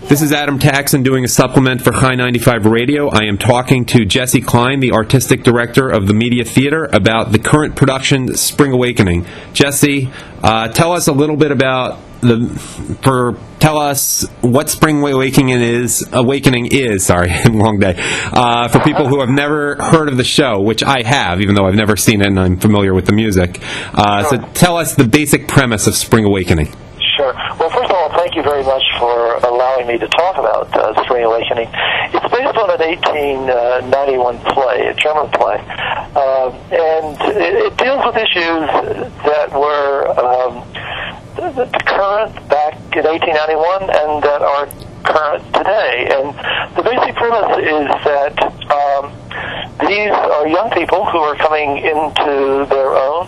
This is Adam Taxin doing a supplement for High 95 Radio. I am talking to Jesse Cline, the artistic director of the Media Theater, about the current production Spring Awakening. Jesse, tell us a little bit about tell us what Spring Awakening is. Sorry, long day. For people who have never heard of the show, which I have, even though I've never seen it and I'm familiar with the music. So tell us the basic premise of Spring Awakening. Sure. Well, first of all, thank you very much for allowing me to talk about Spring Awakening. It's based on an 1891 play, a German play, and it deals with issues that were current back in 1891 and that are current today. And the basic premise is that these are young people who are coming into their own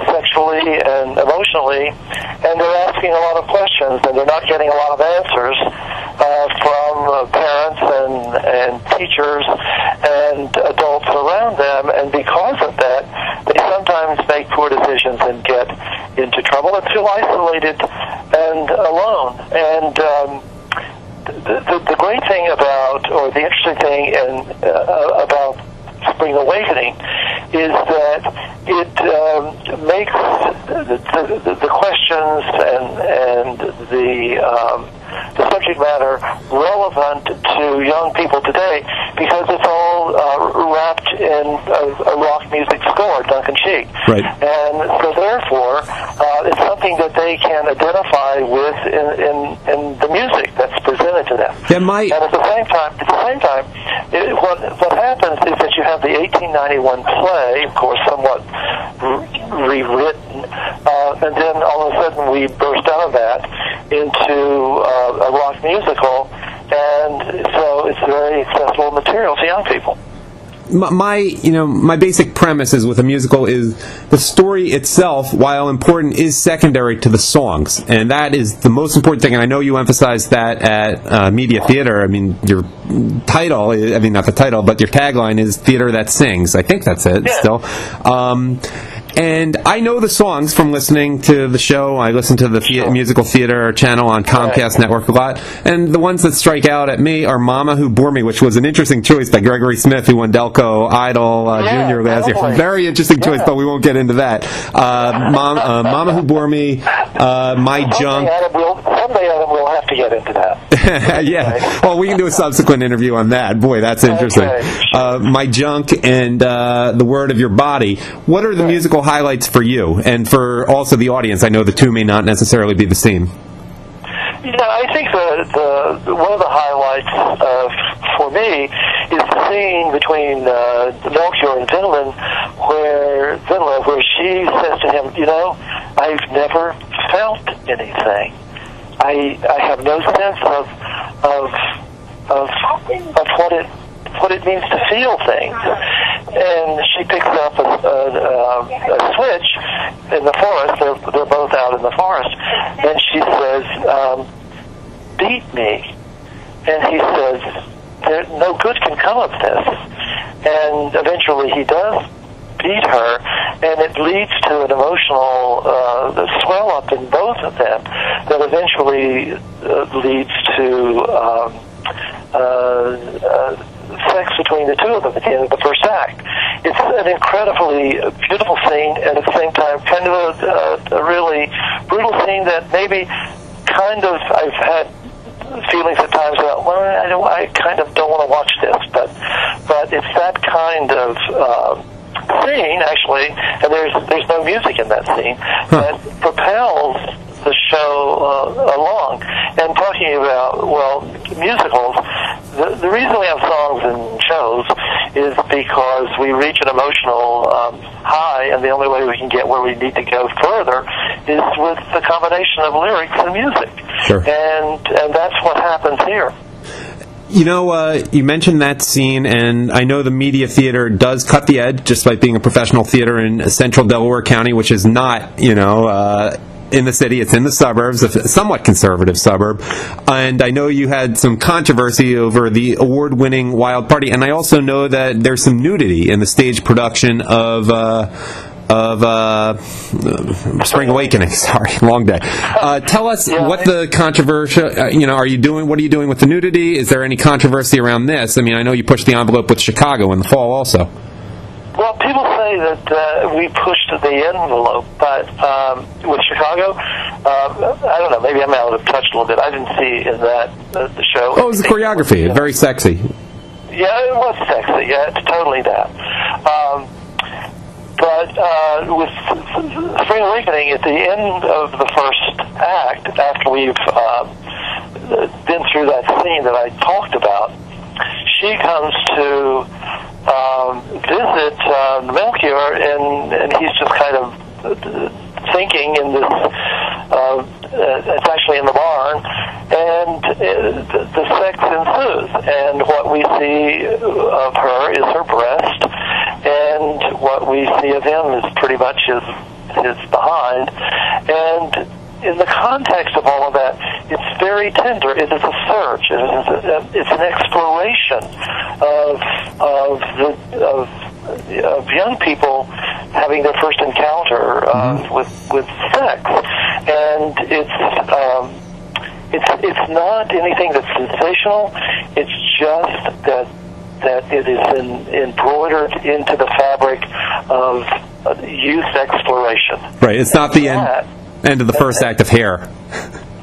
sexually and emotionally, and they're asking a lot of questions, and they're not getting a lot of answers from parents and teachers and adults around them, and because of that, they sometimes make poor decisions and get into trouble and feel isolated and alone. And the great thing about, or the interesting thing about Spring Awakening is that it makes the questions and the subject matter relevant to young people today, because it's all wrapped in a rock music score, tongue-in-cheek. Right. And so therefore, it's something that they can identify with in the music that's presented to them. Yeah, and at the same time, what happens is that you have the 1891 play, of course, somewhat rewritten, and then all of a sudden we burst out of that into a rock musical, and so it's very accessible material to young people. My basic premise is with a musical is the story itself, while important, is secondary to the songs, and that is the most important thing. And I know you emphasize that at Media Theater. I mean, your title, not the title, but your tagline is "Theater That Sings." I think that's it. Yeah. Still. And I know the songs from listening to the show. I listen to the musical theater channel on Comcast Network a lot. And the ones that strike out at me are Mama Who Bore Me, which was an interesting choice by Gregory Smith, who won Delco Idol Junior last year. Very interesting choice, but we won't get into that. Mama Who Bore Me, My Junk. Someday, Adam, we'll have to get into that. Yeah. Well, we can do a subsequent interview on that. Boy, that's interesting. Okay, sure. My Junk and The Word of Your Body. What are the musical highlights for you and for also the audience? I know the two may not necessarily be the same. Yeah, I think the one of the highlights for me is the scene between Melchior and Vinland, where she says to him, I've never felt anything. I have no sense of what it means to feel things. And she picks up a switch in the forest. They're both out in the forest. And she says, beat me. And he says, no good can come of this. And eventually he does beat her, and it leads to an emotional swell up in both of them that eventually leads to sex between the two of them at the end of the first act. It's an incredibly beautiful scene, and at the same time kind of a really brutal scene that maybe I've had feelings at times about, I kind of don't want to watch this, but it's that kind of scene, actually, and there's no music in that scene, that propels the show along. And talking about, musicals, the reason we have songs in shows is because we reach an emotional high, and the only way we can get where we need to go further is with the combination of lyrics and music. Sure. And that's what happens here. You mentioned that scene, and I know the Media Theater does cut the edge just by being a professional theater in central Delaware County, which is not, in the city. It's in the suburbs, a somewhat conservative suburb. And I know you had some controversy over the award-winning Wild Party, and I also know that there's some nudity in the stage production of Spring Awakening. Sorry, long day. Tell us what the controversial. What are you doing with the nudity? Is there any controversy around this? I mean, I know you pushed the envelope with Chicago in the fall, also. Well, people say that we pushed the envelope, but with Chicago, I don't know. Maybe I'm out of touch a little bit. I didn't see in that the show. Oh, it was the choreography. Very sexy. Yeah, it was sexy. Yeah, it's totally that. But with Spring Awakening, at the end of the first act, after we've been through that scene that I talked about, she comes to visit Melchior, and he's just kind of thinking in this, it's actually in the barn, and the sex ensues, and what we see of her is her breast, and what we see of him is pretty much his behind, and in the context of all of that, it's very tender. It is a search. It's an exploration of young people having their first encounter with sex, and it's not anything that's sensational. It's just that it is embroidered into the fabric of youth exploration. Right. It's not the end of the first act of Hair.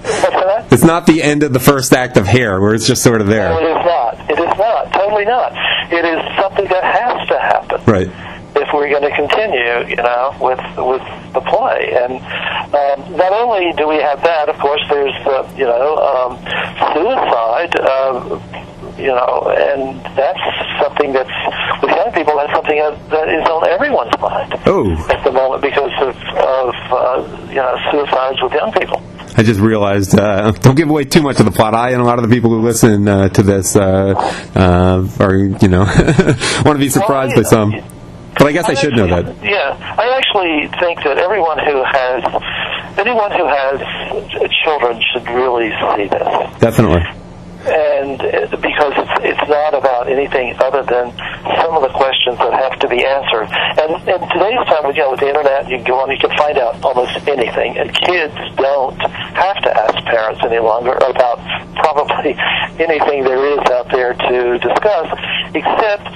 What's that? It's not the end of the first act of Hair, where it's just sort of there. No, it is not. It is not. Totally not. It is something that has to happen. Right. If we're going to continue, with the play, and not only do we have that, of course, there's suicide. And that's something that's, with young people, that's something that is on everyone's mind at the moment because of suicides with young people. I just realized, don't give away too much of the plot. I and a lot of the people who listen to this are, want to be surprised by some. But I guess I should know that. Yeah, I actually think that anyone who has children should really see this. Definitely. And because it's not about anything other than some of the questions that have to be answered. And in today's time, with the internet, you can go on, you can find out almost anything. And kids don't have to ask parents any longer about probably anything there is out there to discuss, except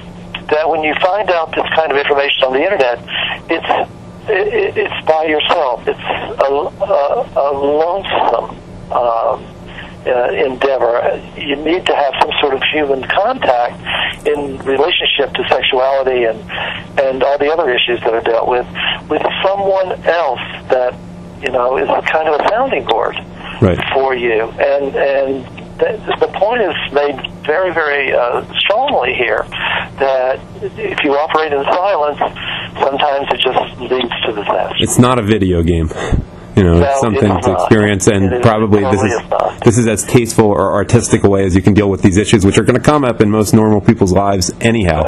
that when you find out this kind of information on the internet, it's by yourself. It's a lonesome endeavor. You need to have some sort of human contact in relationship to sexuality and all the other issues that are dealt with someone else that is a kind of a sounding board for you. And the point is made very, very strongly here that if you operate in silence, sometimes it just leads to disaster. It's not a video game. It's something to experience, and probably this is as tasteful or artistic a way as you can deal with these issues, which are going to come up in most normal people's lives anyhow.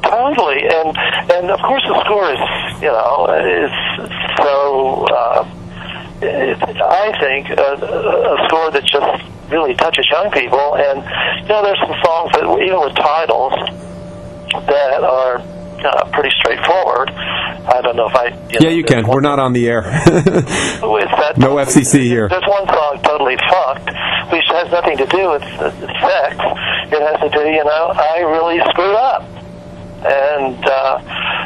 Totally, and of course the score is so. I think a score that just really touches young people, and there's some songs that even with titles that are pretty straightforward. I don't know if I... you can. We're not on the air. No FCC here. There's one song, Totally Fucked, which has nothing to do with sex. It has to do, I really screwed up. And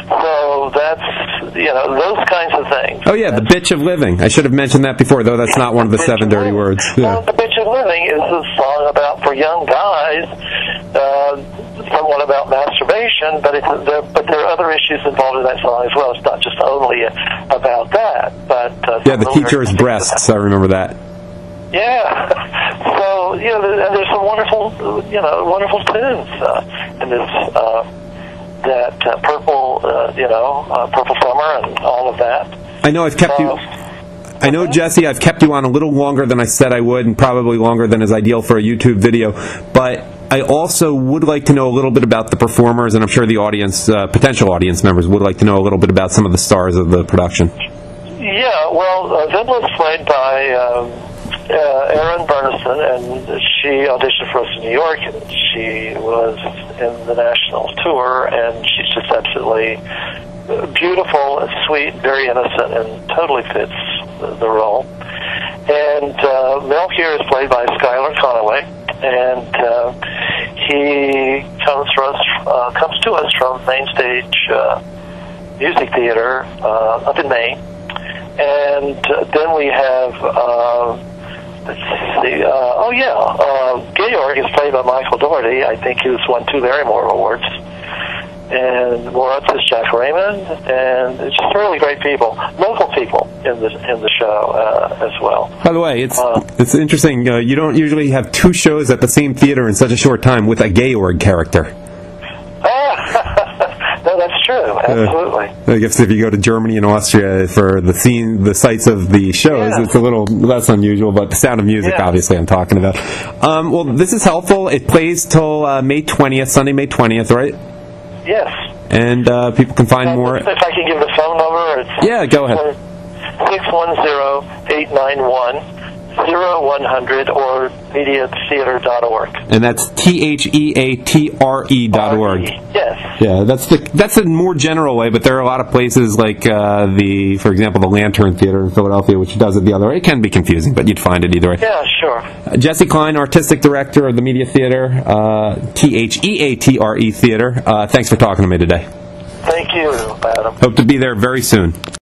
so that's, those kinds of things. Oh, yeah, the bitch of living. I should have mentioned that before, though that's not one of the 7 dirty words. Yeah. Well, the bitch of living is a song for young guys, somewhat about masturbation, but there are other issues involved in that song as well. It's not just only about that. But the teacher's breasts, I remember that. Yeah. So, and there's some wonderful tunes in this... that Purple Summer and all of that. I know I've kept you. I know, Jesse, I've kept you on a little longer than I said I would, and probably longer than is ideal for a YouTube video. But I also would like to know a little bit about the performers, and I'm sure the audience, potential audience members, would like to know a little bit about some of the stars of the production. Yeah, well, Vidla's played by Erin Bernison, and she auditioned for us in New York. She was in the national tour, and she's just absolutely beautiful, sweet, very innocent, and totally fits the role. And Melchior is played by Skylar Conaway, and he comes to us from Main Stage Music Theater up in Maine. And then we have, Georg is played by Michael Doherty. I think he's won 2 Barrymore Awards. And Moritz is Jack Raymond, and it's just really great people, local people in the show as well. By the way, it's interesting. You don't usually have 2 shows at the same theater in such a short time with a Georg character. No, that's true. Absolutely. I guess if you go to Germany and Austria for the sites of the shows, it's a little less unusual. But the Sound of Music, obviously, I'm talking about. Well, this is helpful. It plays till May 20th, Sunday, May 20th, right? Yes. And people can find more. If I can give the phone number, it's go ahead. 610-891-0100 or mediatheater.org. And that's THEATRE.org. Yes. Yeah, that's a more general way, but there are a lot of places like for example, the Lantern Theater in Philadelphia, which does it the other way. It can be confusing, but you'd find it either way. Yeah, sure. Jesse Cline, Artistic Director of the Media Theater, THEATRE Theater. Thanks for talking to me today. Thank you, Adam. Hope to be there very soon.